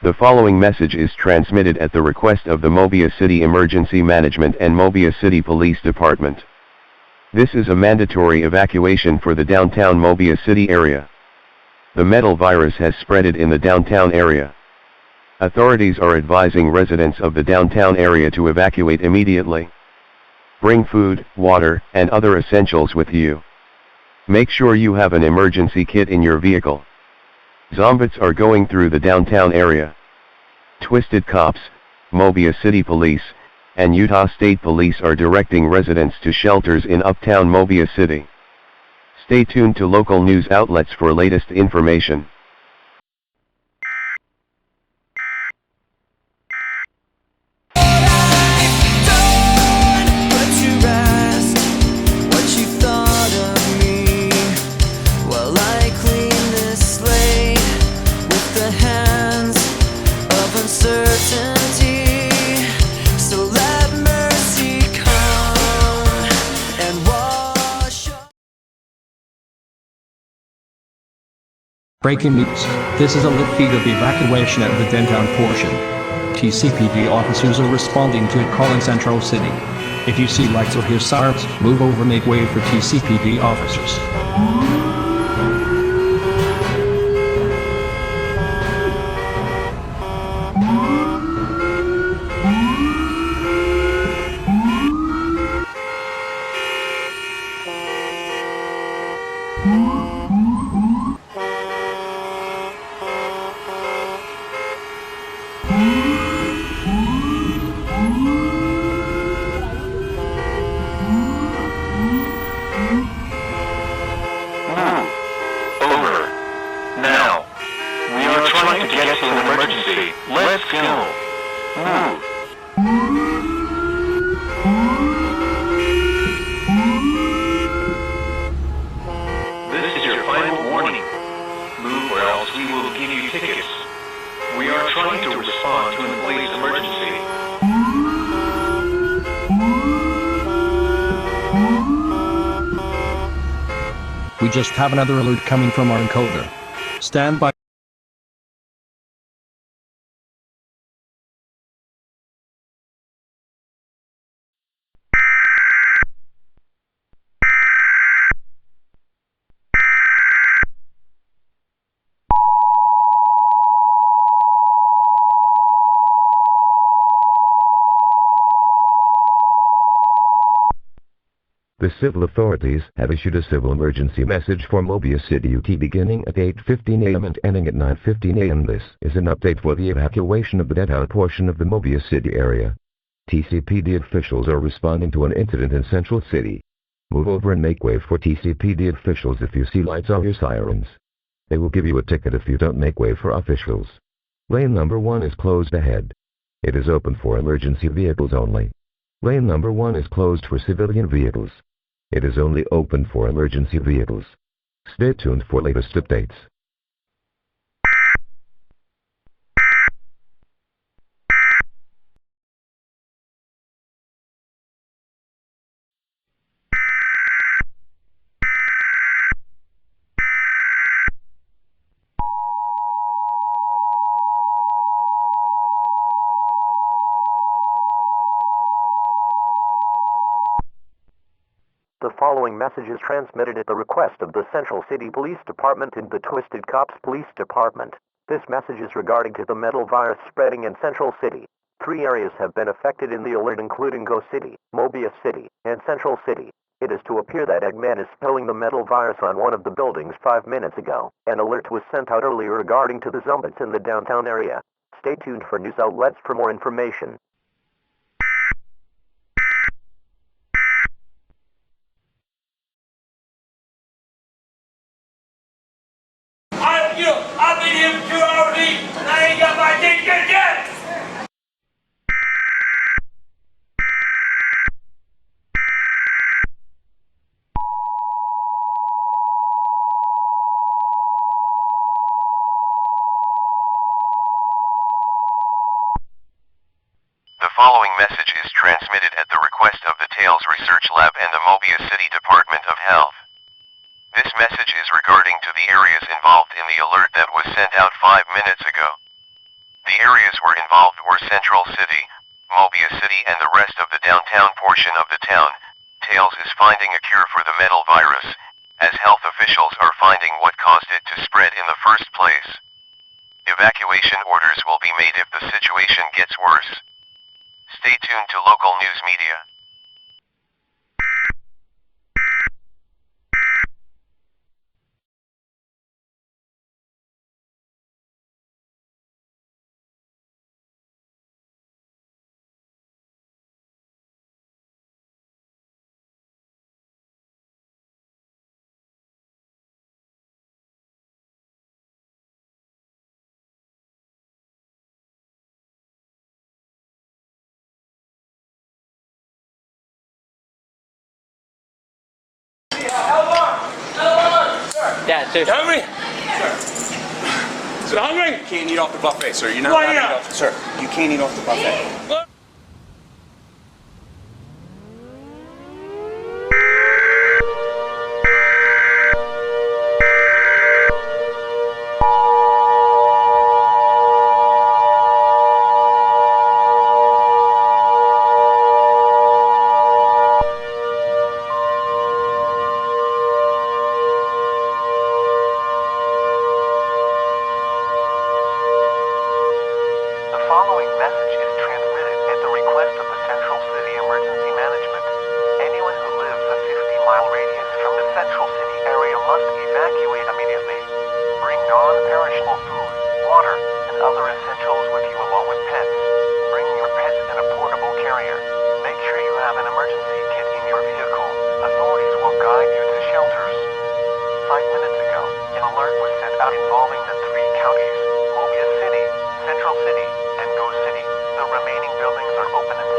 The following message is transmitted at the request of the Mobius City Emergency Management and Mobius City Police Department. This is a mandatory evacuation for the downtown Mobius City area. The metal virus has spreaded in the downtown area. Authorities are advising residents of the downtown area to evacuate immediately. Bring food, water, and other essentials with you. Make sure you have an emergency kit in your vehicle. Zombies are going through the downtown area. Twisted Cops, Mobius City Police, and Utah State Police are directing residents to shelters in uptown Mobius City. Stay tuned to local news outlets for latest information. Breaking news. This is a lit feed of the evacuation at the downtown portion. TCPD officers are responding to a call in Central City. If you see lights or hear sirens, move over, make way for TCPD officers. We just have another alert coming from our encoder. Stand by. The civil authorities have issued a civil emergency message for Mobius City UT beginning at 8:15 a.m. and ending at 9:15 a.m. This is an update for the evacuation of the downtown portion of the Mobius City area. TCPD officials are responding to an incident in Central City. Move over and make way for TCPD officials if you see lights or hear sirens. They will give you a ticket if you don't make way for officials. Lane number 1 is closed ahead. It is open for emergency vehicles only. Lane number 1 is closed for civilian vehicles. It is only open for emergency vehicles. Stay tuned for latest updates. The following message is transmitted at the request of the Central City Police Department and the Twisted Cops Police Department. This message is regarding to the metal virus spreading in Central City. 3 areas have been affected in the alert, including Go City, Mobius City, and Central City. It is to appear that Eggman is spilling the metal virus on one of the buildings 5 minutes ago. An alert was sent out earlier regarding to the zombies in the downtown area. Stay tuned for news outlets for more information. I've been here for 2 hours and I ain't got my ticket yet! The following message is transmitted at the request of the Tales Research Lab and the Mobius City Department of Health. This message is regarding to the areas involved in the alert that was sent out 5 minutes ago. The areas were involved were Central City, Mobius City and the rest of the downtown portion of the town. Tails is finding a cure for the metal virus, as health officials are finding what caused it to spread in the first place. Evacuation orders will be made if the situation gets worse. Stay tuned to local news media. Yeah, sir. You hungry? Is it hungry? You can't eat off the buffet, sir. You're not Why allowed to eat not? off. Sir, you can't eat off the buffet. Look. The following message is transmitted at the request of the Central City Emergency Management. Anyone who lives a 50-mile radius from the Central City area must evacuate immediately. Bring non-perishable food, water, and other essentials with you along with pets. Bring your pets and a portable carrier. Make sure you have an emergency kit in your vehicle. Authorities will guide you to shelters. 5 minutes ago, an alert was sent out involving the 3 counties, Mobius City, Central City, and Go City. The remaining buildings are open and